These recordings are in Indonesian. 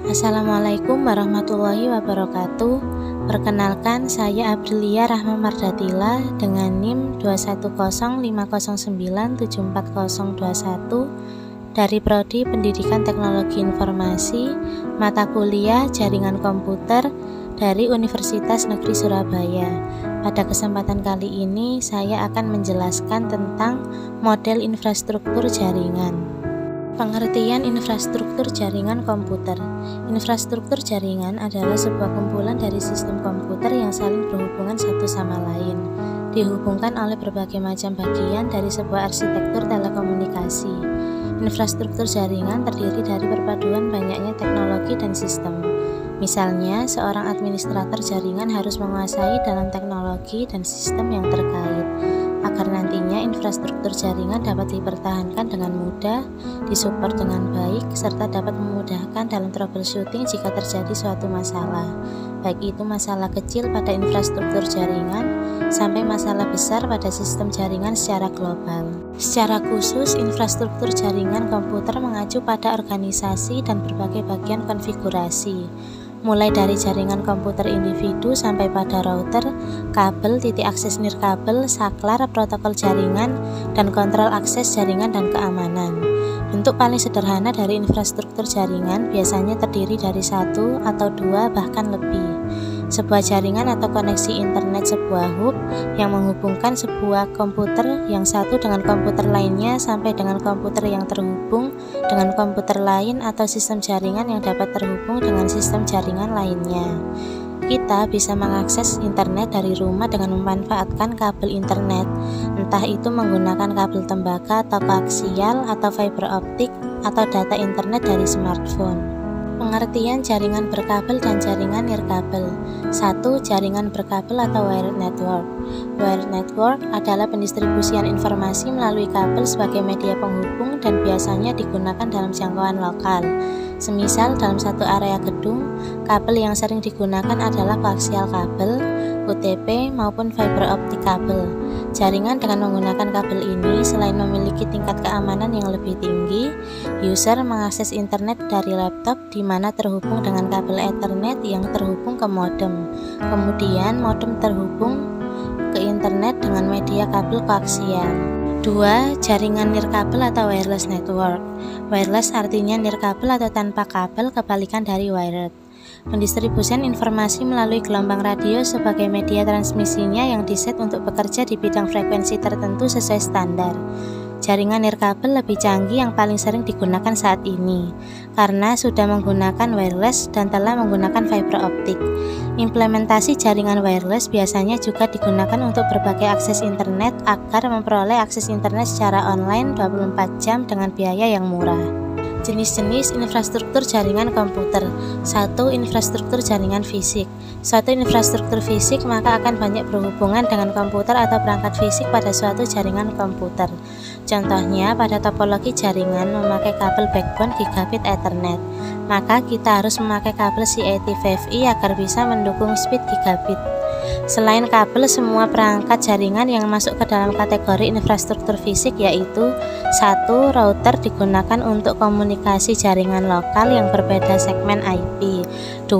Assalamualaikum warahmatullahi wabarakatuh. Perkenalkan, saya Aprilia Rahma Mardatila dengan NIM 21050974021 dari Prodi Pendidikan Teknologi Informasi, mata kuliah Jaringan Komputer dari Universitas Negeri Surabaya. Pada kesempatan kali ini saya akan menjelaskan tentang model infrastruktur jaringan. Pengertian infrastruktur jaringan komputer. Infrastruktur jaringan adalah sebuah kumpulan dari sistem komputer yang saling berhubungan satu sama lain, dihubungkan oleh berbagai macam bagian dari sebuah arsitektur telekomunikasi. Infrastruktur jaringan terdiri dari perpaduan banyaknya teknologi dan sistem. Misalnya, seorang administrator jaringan harus menguasai dalam teknologi dan sistem yang terkait, agar nantinya infrastruktur jaringan dapat dipertahankan dengan mudah, disupport dengan baik, serta dapat memudahkan dalam troubleshooting jika terjadi suatu masalah, baik itu masalah kecil pada infrastruktur jaringan, sampai masalah besar pada sistem jaringan secara global. Secara khusus, infrastruktur jaringan komputer mengacu pada organisasi dan berbagai bagian konfigurasi, mulai dari jaringan komputer individu sampai pada router, kabel, titik akses nirkabel, saklar, protokol jaringan, dan kontrol akses jaringan dan keamanan. Bentuk paling sederhana dari infrastruktur jaringan biasanya terdiri dari satu atau dua bahkan lebih. Sebuah jaringan atau koneksi internet sebuah hub yang menghubungkan sebuah komputer yang satu dengan komputer lainnya sampai dengan komputer yang terhubung dengan komputer lain atau sistem jaringan yang dapat terhubung dengan sistem jaringan lainnya. Kita bisa mengakses internet dari rumah dengan memanfaatkan kabel internet, entah itu menggunakan kabel tembaga atau koaksial atau fiber optik atau data internet dari smartphone. Pengertian jaringan berkabel dan jaringan nirkabel. 1. Jaringan berkabel atau wired network. Wired network adalah pendistribusian informasi melalui kabel sebagai media penghubung dan biasanya digunakan dalam jangkauan lokal. Semisal dalam satu area gedung, kabel yang sering digunakan adalah koaksial kabel, UTP maupun fiber optik kabel. Jaringan dengan menggunakan kabel ini selain memiliki tingkat keamanan yang lebih tinggi, user mengakses internet dari laptop di mana terhubung dengan kabel Ethernet yang terhubung ke modem. Kemudian modem terhubung ke internet dengan media kabel koaksial. 2. Jaringan nirkabel atau wireless network. Wireless artinya nirkabel atau tanpa kabel, kebalikan dari wired. Pendistribusian informasi melalui gelombang radio sebagai media transmisinya yang diset untuk bekerja di bidang frekuensi tertentu sesuai standar. Jaringan nirkabel lebih canggih yang paling sering digunakan saat ini, karena sudah menggunakan wireless dan telah menggunakan fiber optik. Implementasi jaringan wireless biasanya juga digunakan untuk berbagai akses internet agar memperoleh akses internet secara online 24 jam dengan biaya yang murah. Jenis-jenis infrastruktur jaringan komputer. 1. Infrastruktur jaringan fisik. Suatu infrastruktur fisik maka akan banyak berhubungan dengan komputer atau perangkat fisik pada suatu jaringan komputer. Contohnya pada topologi jaringan memakai kabel backbone gigabit Ethernet, maka kita harus memakai kabel CAT5e agar bisa mendukung speed gigabit. Selain kabel, semua perangkat jaringan yang masuk ke dalam kategori infrastruktur fisik yaitu 1. Router digunakan untuk komunikasi jaringan lokal yang berbeda segmen IP. 2.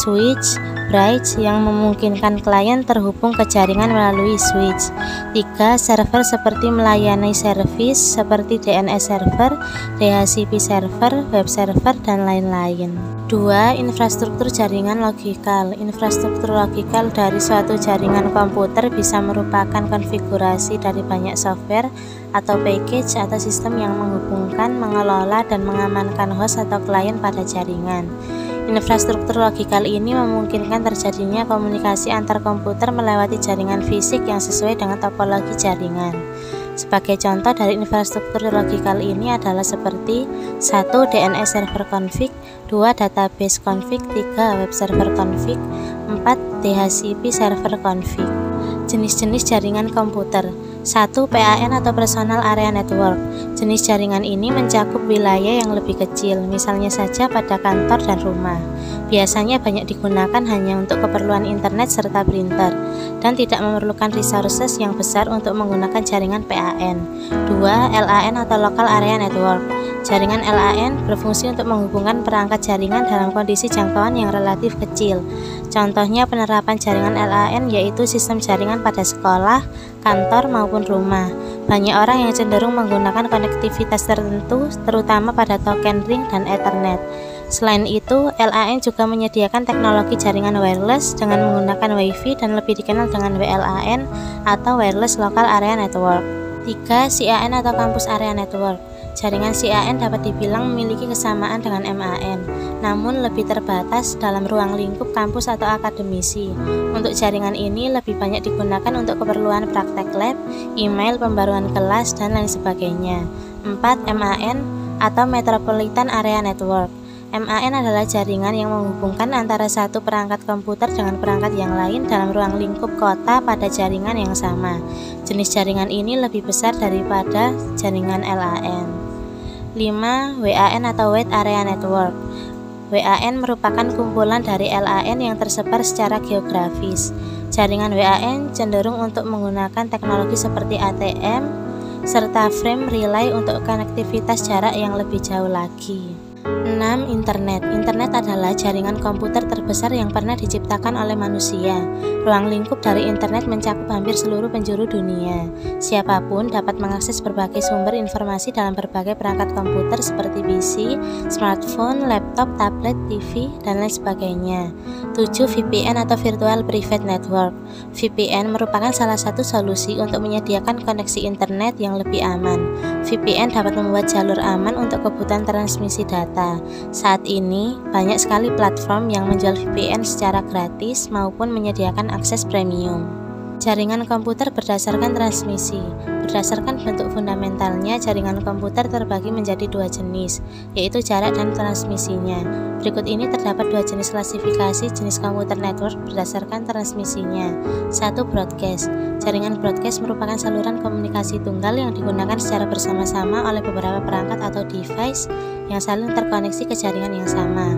Switch, bridge yang memungkinkan klien terhubung ke jaringan melalui switch. 3. Server seperti melayani servis seperti DNS server, DHCP server, web server, dan lain-lain. 2. Infrastruktur jaringan logikal. Infrastruktur logikal dari suatu jaringan komputer bisa merupakan konfigurasi dari banyak software atau package atau sistem yang menghubungkan, mengelola, dan mengamankan host atau klien pada jaringan. Infrastruktur logikal ini memungkinkan terjadinya komunikasi antar komputer melewati jaringan fisik yang sesuai dengan topologi jaringan. Sebagai contoh dari infrastruktur logikal ini adalah seperti 1. DNS server config, 2. database config, 3. web server config, 4. DHCP server config. Jenis-jenis jaringan komputer. 1. PAN atau Personal Area Network. Jenis jaringan ini mencakup wilayah yang lebih kecil, misalnya saja pada kantor dan rumah. Biasanya banyak digunakan hanya untuk keperluan internet serta printer, dan tidak memerlukan resources yang besar untuk menggunakan jaringan PAN. 2. LAN atau Local Area Network. Jaringan LAN berfungsi untuk menghubungkan perangkat jaringan dalam kondisi jangkauan yang relatif kecil. Contohnya penerapan jaringan LAN yaitu sistem jaringan pada sekolah, kantor, maupun rumah. Banyak orang yang cenderung menggunakan konektivitas tertentu, terutama pada token ring dan Ethernet. Selain itu, LAN juga menyediakan teknologi jaringan wireless dengan menggunakan Wi-Fi dan lebih dikenal dengan WLAN atau Wireless Local Area Network. 3. CAN atau Campus Area Network. Jaringan CAN dapat dibilang memiliki kesamaan dengan MAN, namun lebih terbatas dalam ruang lingkup kampus atau akademisi. Untuk jaringan ini lebih banyak digunakan untuk keperluan praktek lab, email, pembaruan kelas, dan lain sebagainya. 4. MAN atau Metropolitan Area Network. MAN adalah jaringan yang menghubungkan antara satu perangkat komputer dengan perangkat yang lain dalam ruang lingkup kota pada jaringan yang sama. Jenis jaringan ini lebih besar daripada jaringan LAN. 5. WAN atau Wide Area Network. WAN merupakan kumpulan dari LAN yang tersebar secara geografis. Jaringan WAN cenderung untuk menggunakan teknologi seperti ATM serta frame relay untuk konektivitas jarak yang lebih jauh lagi. 6. Internet. Internet adalah jaringan komputer terbesar yang pernah diciptakan oleh manusia. Ruang lingkup dari internet mencakup hampir seluruh penjuru dunia. Siapapun dapat mengakses berbagai sumber informasi dalam berbagai perangkat komputer seperti PC, smartphone, laptop, tablet, TV, dan lain sebagainya. 7. VPN atau Virtual Private Network. VPN merupakan salah satu solusi untuk menyediakan koneksi internet yang lebih aman. VPN dapat membuat jalur aman untuk kebutuhan transmisi data. Saat ini, banyak sekali platform yang menjual VPN secara gratis maupun menyediakan akses premium. Jaringan komputer berdasarkan transmisi. Berdasarkan bentuk fundamentalnya, jaringan komputer terbagi menjadi dua jenis, yaitu jarak dan transmisinya. Berikut ini terdapat dua jenis klasifikasi jenis komputer network berdasarkan transmisinya. 1. Broadcast. Jaringan broadcast merupakan saluran komunikasi tunggal yang digunakan secara bersama-sama oleh beberapa perangkat atau device yang saling terkoneksi ke jaringan yang sama.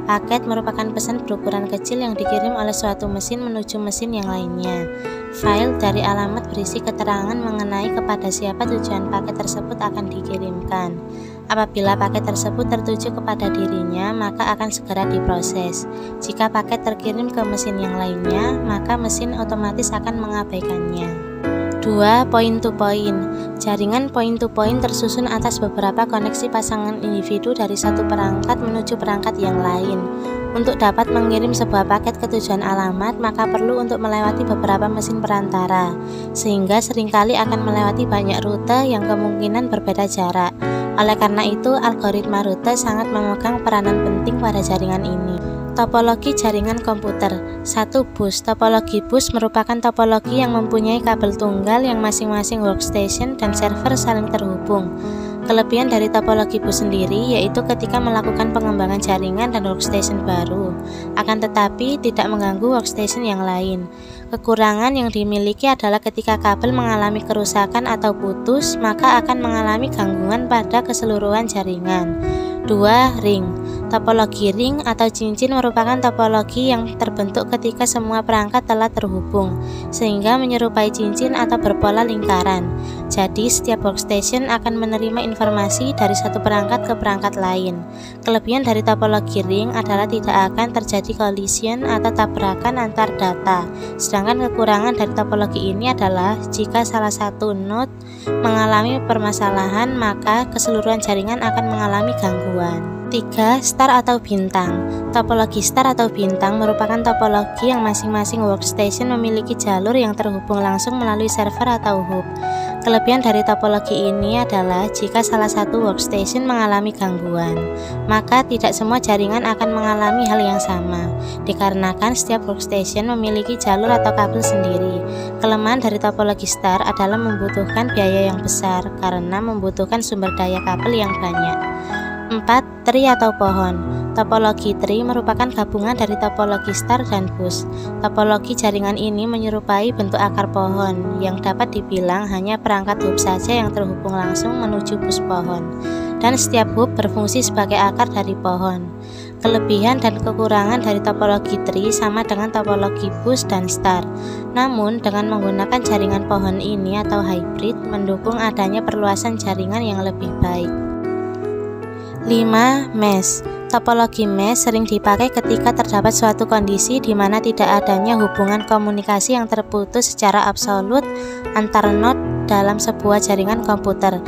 Paket merupakan pesan berukuran kecil yang dikirim oleh suatu mesin menuju mesin yang lainnya. File dari alamat berisi keterangan mengenai kepada siapa tujuan paket tersebut akan dikirimkan. Apabila paket tersebut tertuju kepada dirinya, maka akan segera diproses. Jika paket terkirim ke mesin yang lainnya, maka mesin otomatis akan mengabaikannya. 2. Point-to-point. Jaringan point-to-point tersusun atas beberapa koneksi pasangan individu dari satu perangkat menuju perangkat yang lain. Untuk dapat mengirim sebuah paket ke tujuan alamat, maka perlu untuk melewati beberapa mesin perantara, sehingga seringkali akan melewati banyak rute yang kemungkinan berbeda jarak. Oleh karena itu, algoritma rute sangat memegang peranan penting pada jaringan ini. Topologi jaringan komputer. 1. Bus. Topologi bus merupakan topologi yang mempunyai kabel tunggal yang masing-masing workstation dan server saling terhubung. Kelebihan dari topologi bus sendiri yaitu ketika melakukan pengembangan jaringan dan workstation baru, akan tetapi tidak mengganggu workstation yang lain. Kekurangan yang dimiliki adalah ketika kabel mengalami kerusakan atau putus, maka akan mengalami gangguan pada keseluruhan jaringan. 2. Ring. Topologi ring atau cincin merupakan topologi yang terbentuk ketika semua perangkat telah terhubung, sehingga menyerupai cincin atau berpola lingkaran. Jadi, setiap workstation akan menerima informasi dari satu perangkat ke perangkat lain. Kelebihan dari topologi ring adalah tidak akan terjadi collision atau tabrakan antar data. Sedangkan kekurangan dari topologi ini adalah jika salah satu node mengalami permasalahan, maka keseluruhan jaringan akan mengalami gangguan. 3. Star atau bintang. Topologi star atau bintang merupakan topologi yang masing-masing workstation memiliki jalur yang terhubung langsung melalui server atau hub. Kelebihan dari topologi ini adalah jika salah satu workstation mengalami gangguan, maka tidak semua jaringan akan mengalami hal yang sama, dikarenakan setiap workstation memiliki jalur atau kabel sendiri. Kelemahan dari topologi star adalah membutuhkan biaya yang besar karena membutuhkan sumber daya kabel yang banyak. 4. Tree atau pohon. Topologi tree merupakan gabungan dari topologi star dan bus. Topologi jaringan ini menyerupai bentuk akar pohon, yang dapat dibilang hanya perangkat hub saja yang terhubung langsung menuju bus pohon, dan setiap hub berfungsi sebagai akar dari pohon. Kelebihan dan kekurangan dari topologi tree sama dengan topologi bus dan star. Namun, dengan menggunakan jaringan pohon ini atau hybrid, mendukung adanya perluasan jaringan yang lebih baik. 5. Mesh. Topologi mesh sering dipakai ketika terdapat suatu kondisi di mana tidak adanya hubungan komunikasi yang terputus secara absolut antar node dalam sebuah jaringan komputer,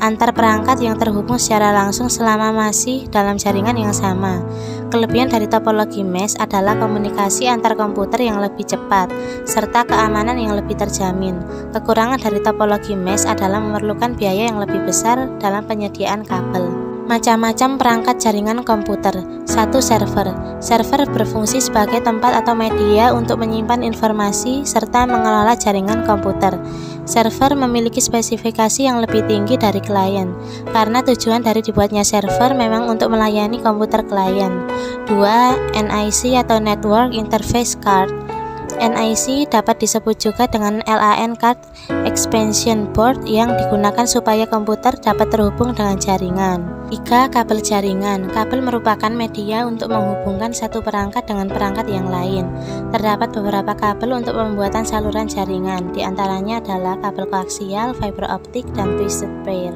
antar perangkat yang terhubung secara langsung selama masih dalam jaringan yang sama. Kelebihan dari topologi mesh adalah komunikasi antar komputer yang lebih cepat, serta keamanan yang lebih terjamin. Kekurangan dari topologi mesh adalah memerlukan biaya yang lebih besar dalam penyediaan kabel. Macam-macam perangkat jaringan komputer. 1. Server. Server berfungsi sebagai tempat atau media untuk menyimpan informasi serta mengelola jaringan komputer. Server memiliki spesifikasi yang lebih tinggi dari klien, karena tujuan dari dibuatnya server memang untuk melayani komputer klien. 2. NIC atau Network Interface Card. NIC dapat disebut juga dengan LAN Card Expansion Board yang digunakan supaya komputer dapat terhubung dengan jaringan. 3. Kabel jaringan. Kabel merupakan media untuk menghubungkan satu perangkat dengan perangkat yang lain. Terdapat beberapa kabel untuk pembuatan saluran jaringan, di antaranya adalah kabel koaksial, fiber optik, dan twisted pair.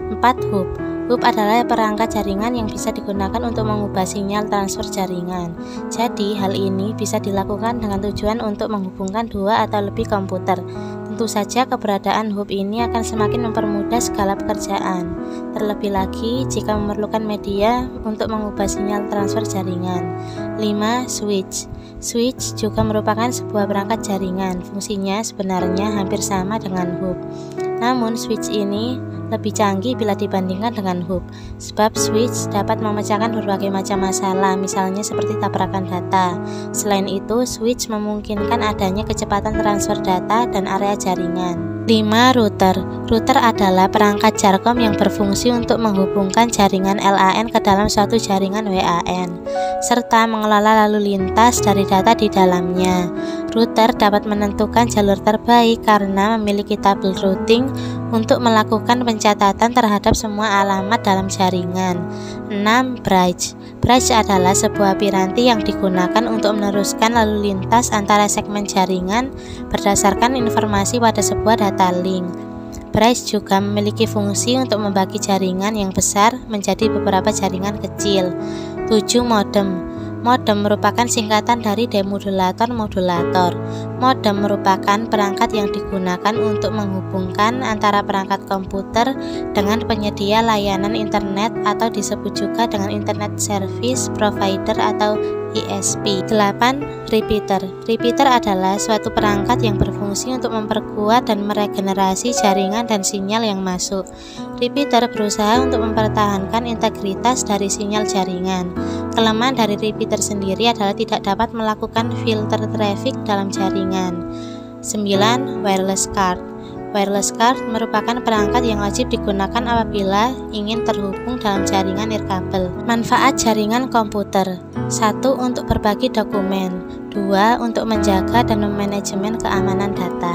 4. Hub. Hub adalah perangkat jaringan yang bisa digunakan untuk mengubah sinyal transfer jaringan. Jadi, hal ini bisa dilakukan dengan tujuan untuk menghubungkan dua atau lebih komputer. Tentu saja keberadaan hub ini akan semakin mempermudah segala pekerjaan. Terlebih lagi jika memerlukan media untuk mengubah sinyal transfer jaringan. 5. Switch. Switch juga merupakan sebuah perangkat jaringan. Fungsinya sebenarnya hampir sama dengan hub. Namun switch ini lebih canggih bila dibandingkan dengan hub, sebab switch dapat memecahkan berbagai macam masalah, misalnya seperti tabrakan data. Selain itu, switch memungkinkan adanya kecepatan transfer data dan area jaringan. 5. Router. Router adalah perangkat Jarcom yang berfungsi untuk menghubungkan jaringan LAN ke dalam suatu jaringan WAN, serta mengelola lalu lintas dari data di dalamnya. Router dapat menentukan jalur terbaik karena memiliki tabel routing untuk melakukan pencatatan terhadap semua alamat dalam jaringan. 6. Bridge. Bridge adalah sebuah piranti yang digunakan untuk meneruskan lalu lintas antara segmen jaringan berdasarkan informasi pada sebuah data link. Bridge juga memiliki fungsi untuk membagi jaringan yang besar menjadi beberapa jaringan kecil. 7. Modem. Modem merupakan singkatan dari demodulator-modulator. Modem merupakan perangkat yang digunakan untuk menghubungkan antara perangkat komputer dengan penyedia layanan internet atau disebut juga dengan Internet Service Provider atau ISP. 8. Repeater. Repeater adalah suatu perangkat yang berfungsi untuk memperkuat dan meregenerasi jaringan dan sinyal yang masuk. Repeater berusaha untuk mempertahankan integritas dari sinyal jaringan. Kelemahan dari repeater sendiri adalah tidak dapat melakukan filter traffic dalam jaringan. 9. Wireless card. Wireless card merupakan perangkat yang wajib digunakan apabila ingin terhubung dalam jaringan nirkabel. Manfaat jaringan komputer: 1. Untuk berbagi dokumen. 2. Untuk menjaga dan memanajemen keamanan data.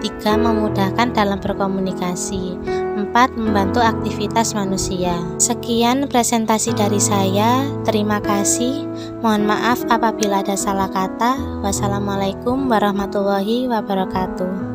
3. Memudahkan dalam berkomunikasi. 4. Membantu aktivitas manusia. Sekian presentasi dari saya. Terima kasih. Mohon maaf apabila ada salah kata. Wassalamualaikum warahmatullahi wabarakatuh.